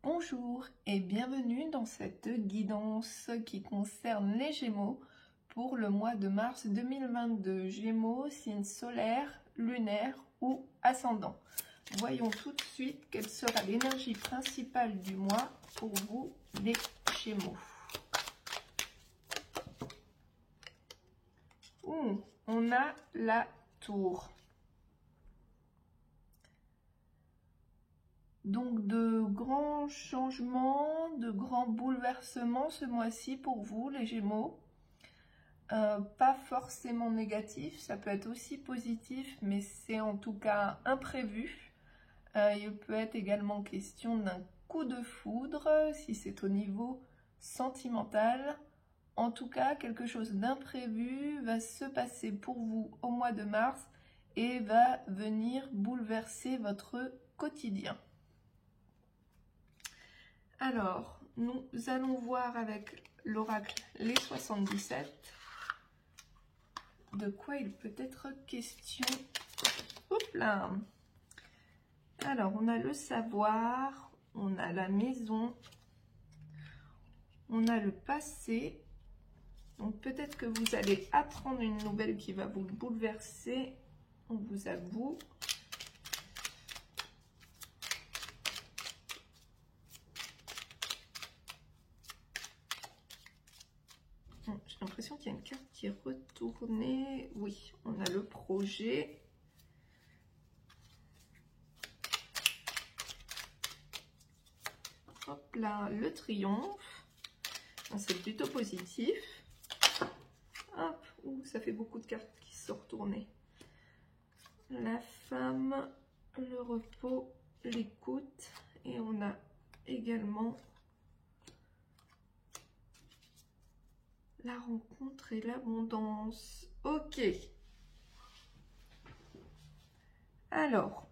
Bonjour et bienvenue dans cette guidance qui concerne les Gémeaux pour le mois de mars 2022. Gémeaux, signe solaire, lunaire ou ascendant. Voyons tout de suite quelle sera l'énergie principale du mois pour vous les Gémeaux. On a la tour. Donc de grands changements, de grands bouleversements ce mois-ci pour vous les Gémeaux. Pas forcément négatif, ça peut être aussi positif, mais c'est en tout cas imprévu. Il peut être également question d'un coup de foudre, si c'est au niveau sentimental. En tout cas, quelque chose d'imprévu va se passer pour vous au mois de mars et va venir bouleverser votre quotidien. Alors, nous allons voir avec l'oracle les 77 de quoi il peut être question. Hop là! Alors, on a le savoir, on a la maison, on a le passé. Donc, peut-être que vous allez apprendre une nouvelle qui va vous bouleverser, on vous avoue. J'ai l'impression qu'il y a une carte qui est retournée. Oui, on a le projet. Hop là, le triomphe. C'est plutôt positif. Hop, ça fait beaucoup de cartes qui sont retournées. La femme, le repos, l'écoute. Et on a également la rencontre et l'abondance. Ok. Alors,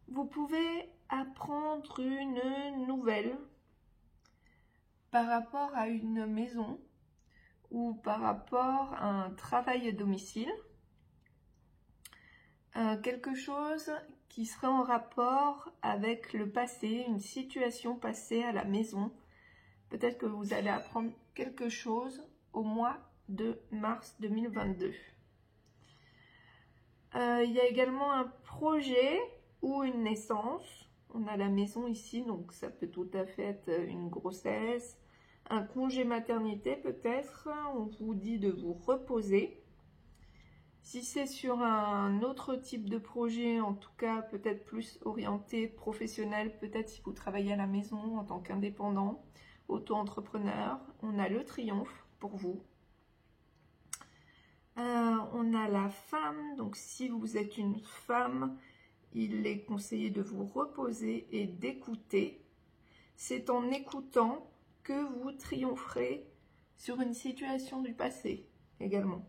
vous pouvez apprendre une nouvelle par rapport à une maison ou par rapport à un travail à domicile. Quelque chose qui serait en rapport avec le passé, une situation passée à la maison. Peut-être que vous allez apprendre quelque chose au mois de mars 2022. Il y a également un projet ou une naissance. On a la maison ici, donc ça peut tout à fait être une grossesse, un congé maternité peut-être. On vous dit de vous reposer. Si c'est sur un autre type de projet, en tout cas peut-être plus orienté professionnel, peut-être si vous travaillez à la maison en tant qu'indépendant, auto-entrepreneur, on a le triomphe pour vous. On a la femme, donc si vous êtes une femme, il est conseillé de vous reposer et d'écouter. C'est en écoutant que vous triompherez sur une situation du passé également.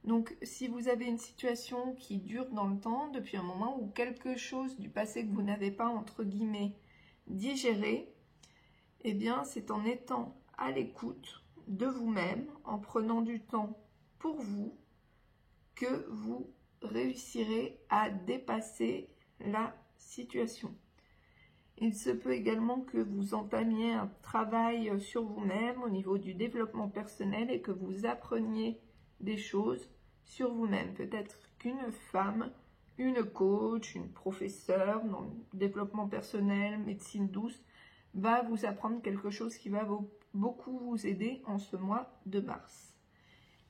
Donc si vous avez une situation qui dure dans le temps, depuis un moment, ou quelque chose du passé que vous n'avez pas, entre guillemets, digéré, eh bien c'est en étant à l'écoute de vous-même, en prenant du temps pour vous, que vous réussirez à dépasser la situation. Il se peut également que vous entamiez un travail sur vous-même au niveau du développement personnel et que vous appreniez des choses sur vous-même. Peut-être qu'une femme, une coach, une professeure dans le développement personnel, médecine douce, va vous apprendre quelque chose qui va beaucoup vous aider en ce mois de mars.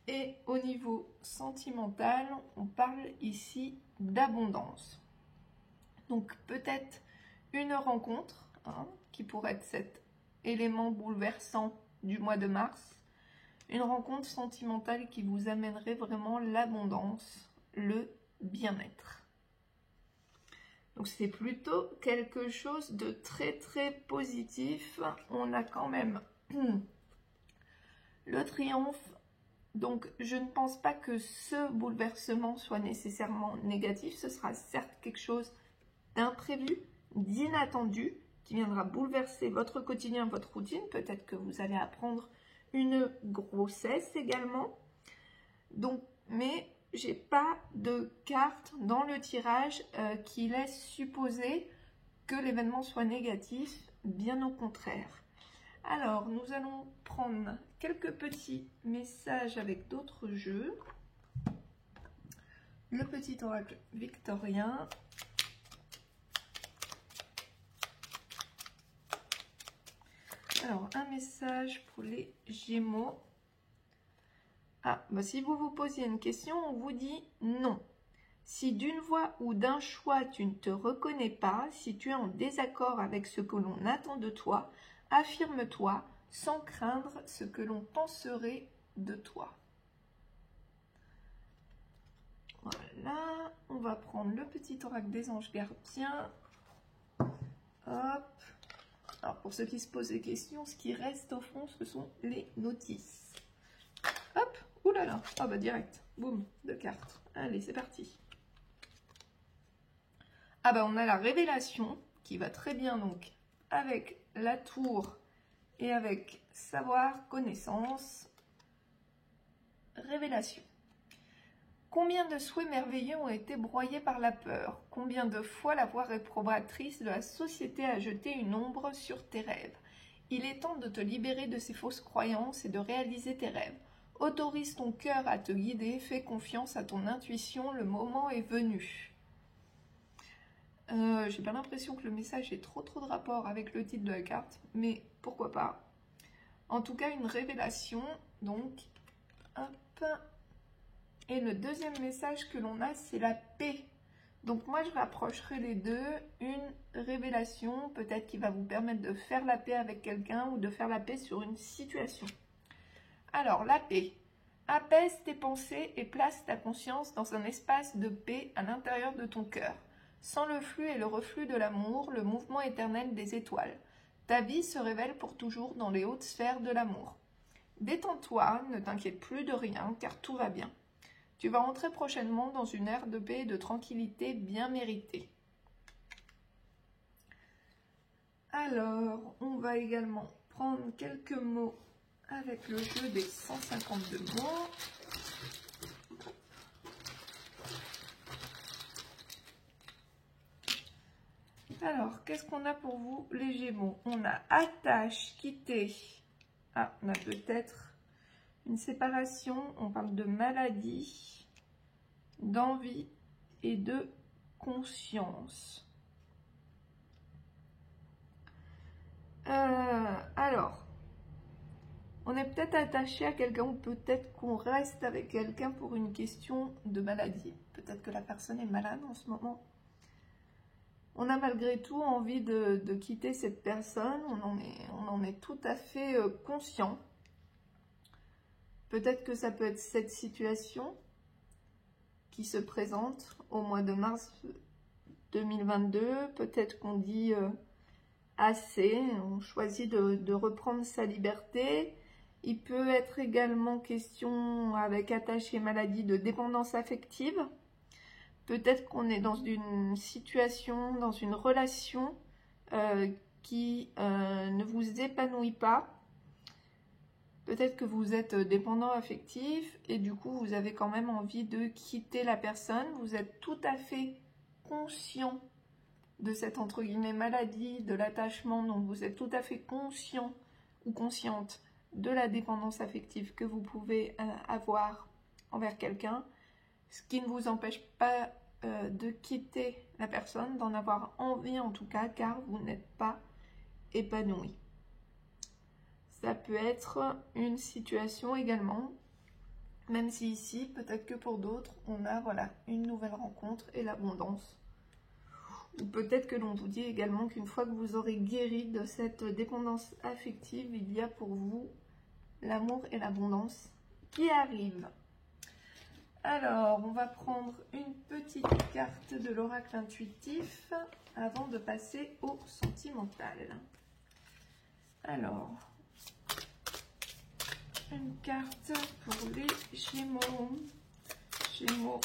Et au niveau sentimental, on parle ici d'abondance. Donc peut-être une rencontre qui pourrait être cet élément bouleversant du mois de mars. Une rencontre sentimentale qui vous amènerait vraiment l'abondance, le bien-être. Donc c'est plutôt quelque chose de très très positif. On a quand même le triomphe. Donc je ne pense pas que ce bouleversement soit nécessairement négatif. Ce sera certes quelque chose d'imprévu, d'inattendu, qui viendra bouleverser votre quotidien, votre routine. Peut-être que vous allez apprendre une grossesse également. Donc, mais j'ai pas de carte dans le tirage qui laisse supposer que l'événement soit négatif, bien au contraire. Alors, nous allons prendre quelques petits messages avec d'autres jeux. Le petit oracle victorien. Alors, un message pour les Gémeaux. Ah, bah si vous vous posiez une question, on vous dit non. Si d'une voix ou d'un choix tu ne te reconnais pas, si tu es en désaccord avec ce que l'on attend de toi, affirme-toi sans craindre ce que l'on penserait de toi. Voilà, on va prendre le petit oracle des anges gardiens. Hop. Alors pour ceux qui se posent des questions, ce qui reste au fond, ce sont les notices. Hop, oulala, ah bah direct, boum, 2 cartes. Allez, c'est parti. Ah bah on a la révélation qui va très bien donc avec la tour et avec savoir, connaissance, révélation. Combien de souhaits merveilleux ont été broyés par la peur? Combien de fois la voix réprobatrice de la société a jeté une ombre sur tes rêves? Il est temps de te libérer de ces fausses croyances et de réaliser tes rêves. Autorise ton cœur à te guider, fais confiance à ton intuition, le moment est venu. J'ai pas l'impression que le message ait trop de rapport avec le titre de la carte, mais pourquoi pas. En tout cas, une révélation, donc, hop. Et le deuxième message que l'on a, c'est la paix. Donc moi, je rapprocherai les deux. Une révélation, peut-être qui va vous permettre de faire la paix avec quelqu'un ou de faire la paix sur une situation. Alors, la paix. Apaise tes pensées et place ta conscience dans un espace de paix à l'intérieur de ton cœur. Sans le flux et le reflux de l'amour, le mouvement éternel des étoiles. Ta vie se révèle pour toujours dans les hautes sphères de l'amour. Détends-toi, ne t'inquiète plus de rien, car tout va bien. Tu vas entrer prochainement dans une ère de paix et de tranquillité bien méritée. Alors, on va également prendre quelques mots avec le jeu des 152 mots. Alors, qu'est-ce qu'on a pour vous, les Gémeaux? On a attache, quitter. Ah, on a peut-être une séparation. On parle de maladie, d'envie et de conscience. Alors, on est peut-être attaché à quelqu'un ou peut-être qu'on reste avec quelqu'un pour une question de maladie. Peut-être que la personne est malade en ce moment. On a malgré tout envie de quitter cette personne, on en est tout à fait conscient. Peut-être que ça peut être cette situation qui se présente au mois de mars 2022. Peut-être qu'on dit assez, on choisit de reprendre sa liberté. Il peut être également question avec attache et maladie de dépendance affective. Peut-être qu'on est dans une situation, dans une relation qui ne vous épanouit pas. Peut-être que vous êtes dépendant affectif et du coup vous avez quand même envie de quitter la personne. Vous êtes tout à fait conscient de cette entre guillemets maladie, de l'attachement. Donc vous êtes tout à fait conscient ou consciente de la dépendance affective que vous pouvez avoir envers quelqu'un. Ce qui ne vous empêche pas de quitter la personne, d'en avoir envie en tout cas, car vous n'êtes pas épanoui. Ça peut être une situation également, même si ici, peut-être que pour d'autres, on a voilà, une nouvelle rencontre et l'abondance. Ou peut-être que l'on vous dit également qu'une fois que vous aurez guéri de cette dépendance affective, il y a pour vous l'amour et l'abondance qui arrivent. Alors, on va prendre une petite carte de l'oracle intuitif avant de passer au sentimental. Alors, une carte pour les Gémeaux. Gémeaux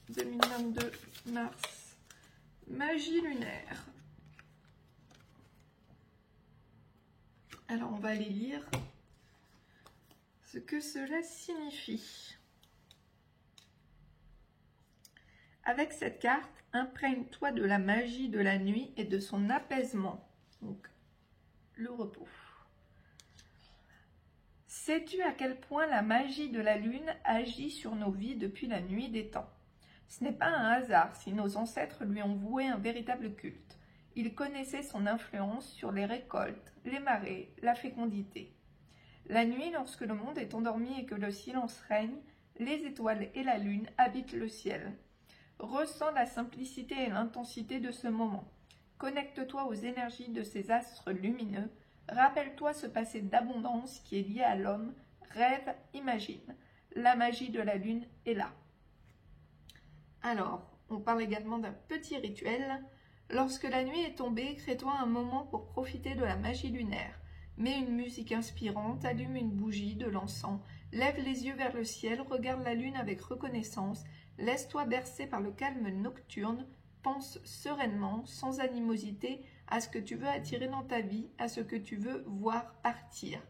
2022, mars. Magie lunaire. Alors, on va aller lire ce que cela signifie. Avec cette carte, imprègne-toi de la magie de la nuit et de son apaisement. Donc, le repos. Sais-tu à quel point la magie de la lune agit sur nos vies depuis la nuit des temps? Ce n'est pas un hasard si nos ancêtres lui ont voué un véritable culte. Ils connaissaient son influence sur les récoltes, les marées, la fécondité. La nuit, lorsque le monde est endormi et que le silence règne, les étoiles et la lune habitent le ciel. Ressens la simplicité et l'intensité de ce moment. Connecte-toi aux énergies de ces astres lumineux. Rappelle-toi ce passé d'abondance qui est lié à l'homme. Rêve, imagine. La magie de la lune est là. Alors, on parle également d'un petit rituel. Lorsque la nuit est tombée, crée-toi un moment pour profiter de la magie lunaire. Mets une musique inspirante, allume une bougie, de l'encens, lève les yeux vers le ciel, regarde la lune avec reconnaissance, laisse-toi bercer par le calme nocturne, pense sereinement, sans animosité, à ce que tu veux attirer dans ta vie, à ce que tu veux voir partir.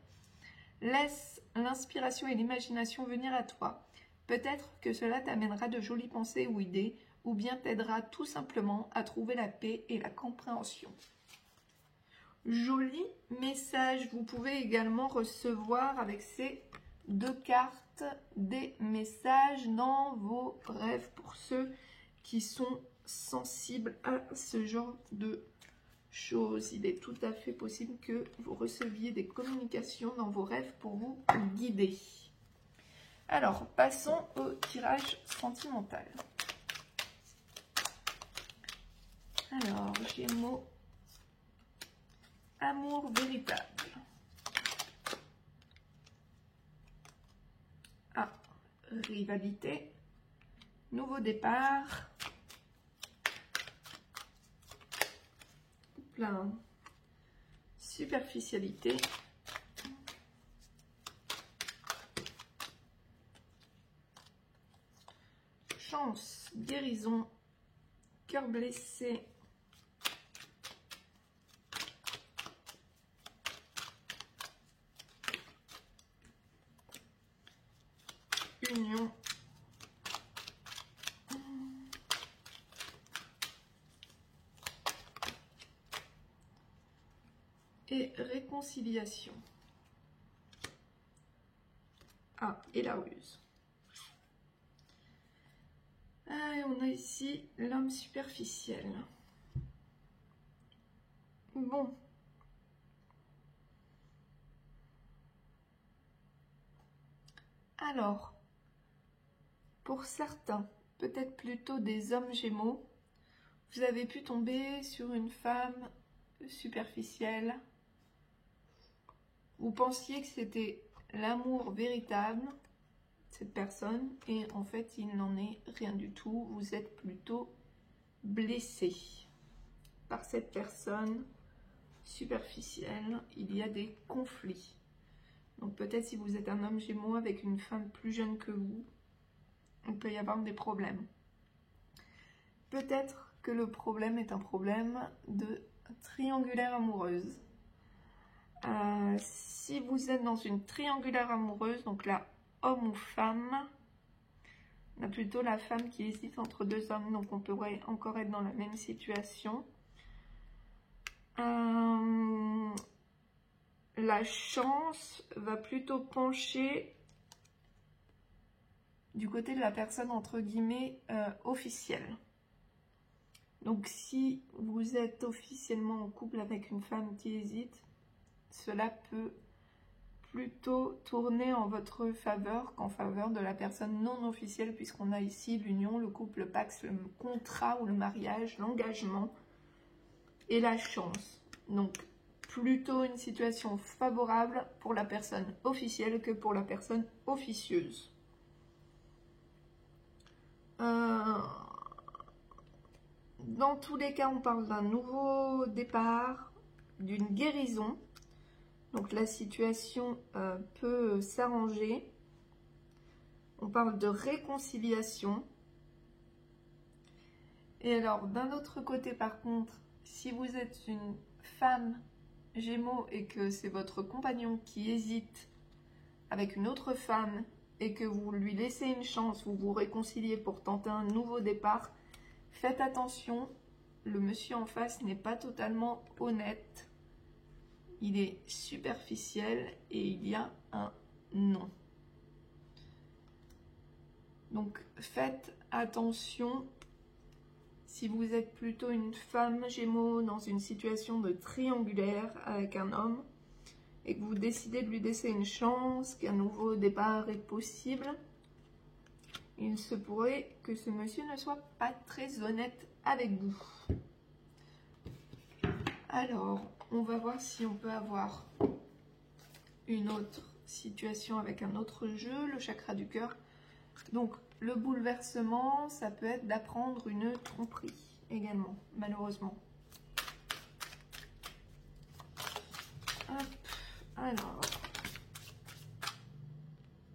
Laisse l'inspiration et l'imagination venir à toi. Peut-être que cela t'amènera de jolies pensées ou idées, ou bien t'aidera tout simplement à trouver la paix et la compréhension. Joli message. Vous pouvez également recevoir avec ces deux cartes des messages dans vos rêves pour ceux qui sont sensibles à ce genre de choses. Il est tout à fait possible que vous receviez des communications dans vos rêves pour vous guider. Alors, passons au tirage sentimental. Alors, Gémeaux, amour véritable. Ah, rivalité, nouveau départ. Plein superficialité. Chance, guérison, cœur blessé. Union. Et réconciliation. Ah, et la ruse. Ah, et on a ici l'homme superficiel. Bon. Alors, pour certains, peut-être plutôt des hommes gémeaux, vous avez pu tomber sur une femme superficielle. Vous pensiez que c'était l'amour véritable, cette personne, et en fait, il n'en est rien du tout. Vous êtes plutôt blessé par cette personne superficielle. Il y a des conflits. Donc peut-être si vous êtes un homme gémeaux avec une femme plus jeune que vous, il peut y avoir des problèmes. Peut-être que le problème est un problème de triangulaire amoureuse. Si vous êtes dans une triangulaire amoureuse, donc là, homme ou femme, on a plutôt la femme qui hésite entre deux hommes, donc on pourrait encore être dans la même situation. La chance va plutôt pencher du côté de la personne entre guillemets officielle. Donc si vous êtes officiellement en couple avec une femme qui hésite, cela peut plutôt tourner en votre faveur qu'en faveur de la personne non officielle, puisqu'on a ici l'union, le couple, le pacte, le contrat ou le mariage, l'engagement et la chance. Donc plutôt une situation favorable pour la personne officielle que pour la personne officieuse. Dans tous les cas, on parle d'un nouveau départ, d'une guérison. Donc la situation peut s'arranger. On parle de réconciliation. Et alors, d'un autre côté, par contre, si vous êtes une femme Gémeaux et que c'est votre compagnon qui hésite avec une autre femme et que vous lui laissez une chance, vous vous réconciliez pour tenter un nouveau départ, faites attention, le monsieur en face n'est pas totalement honnête. il est superficiel et il y a un non. Donc faites attention si vous êtes plutôt une femme Gémeaux dans une situation de triangulaire avec un homme et que vous décidez de lui laisser une chance, qu'un nouveau départ est possible, il se pourrait que ce monsieur ne soit pas très honnête avec vous. Alors, on va voir si on peut avoir une autre situation avec un autre jeu, le chakra du cœur. Donc, le bouleversement, ça peut être d'apprendre une tromperie également, malheureusement. Hop, alors,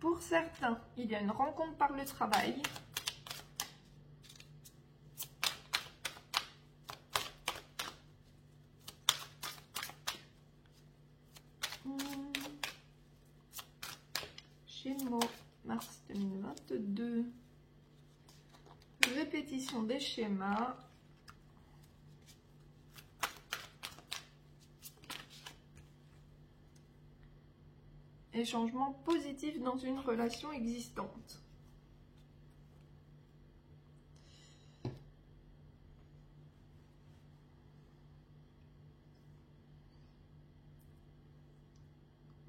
pour certains, il y a une rencontre par le travail. Gémeaux, mars 2022. Répétition des schémas. Et changement positif dans une relation existante.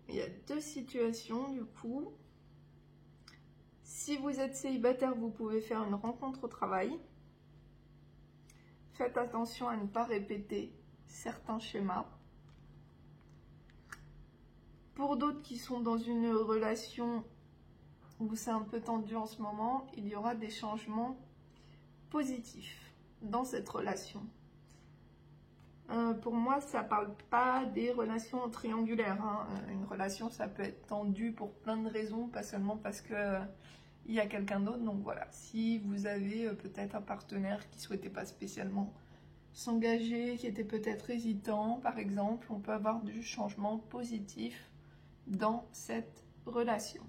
Il y a deux situations du coup. Si vous êtes célibataire, vous pouvez faire une rencontre au travail. Faites attention à ne pas répéter certains schémas. Pour d'autres qui sont dans une relation où c'est un peu tendu en ce moment, il y aura des changements positifs dans cette relation. Pour moi, ça ne parle pas des relations triangulaires. Une relation, ça peut être tendu pour plein de raisons, pas seulement parce que il y a quelqu'un d'autre. Donc voilà, si vous avez peut-être un partenaire qui ne souhaitait pas spécialement s'engager, qui était peut-être hésitant, par exemple, on peut avoir du changement positif dans cette relation.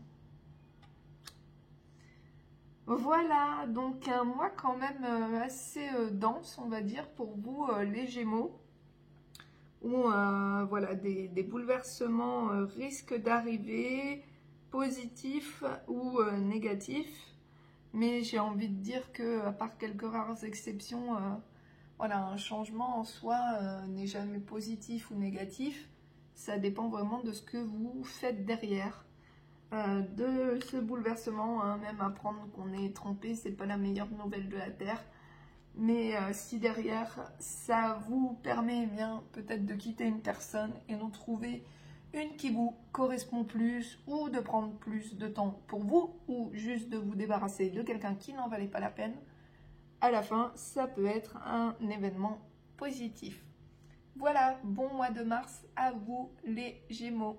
Voilà, donc un mois quand même assez dense, on va dire, pour vous les Gémeaux, où voilà, des bouleversements risquent d'arriver, positifs ou négatifs, mais j'ai envie de dire que, à part quelques rares exceptions, voilà, un changement en soi n'est jamais positif ou négatif, ça dépend vraiment de ce que vous faites derrière. De ce bouleversement, même apprendre qu'on est trompé, c'est pas la meilleure nouvelle de la Terre. Mais si derrière, ça vous permet bien peut-être de quitter une personne et d'en trouver une qui vous correspond plus, ou de prendre plus de temps pour vous, ou juste de vous débarrasser de quelqu'un qui n'en valait pas la peine, à la fin, ça peut être un événement positif. Voilà, bon mois de mars à vous les Gémeaux.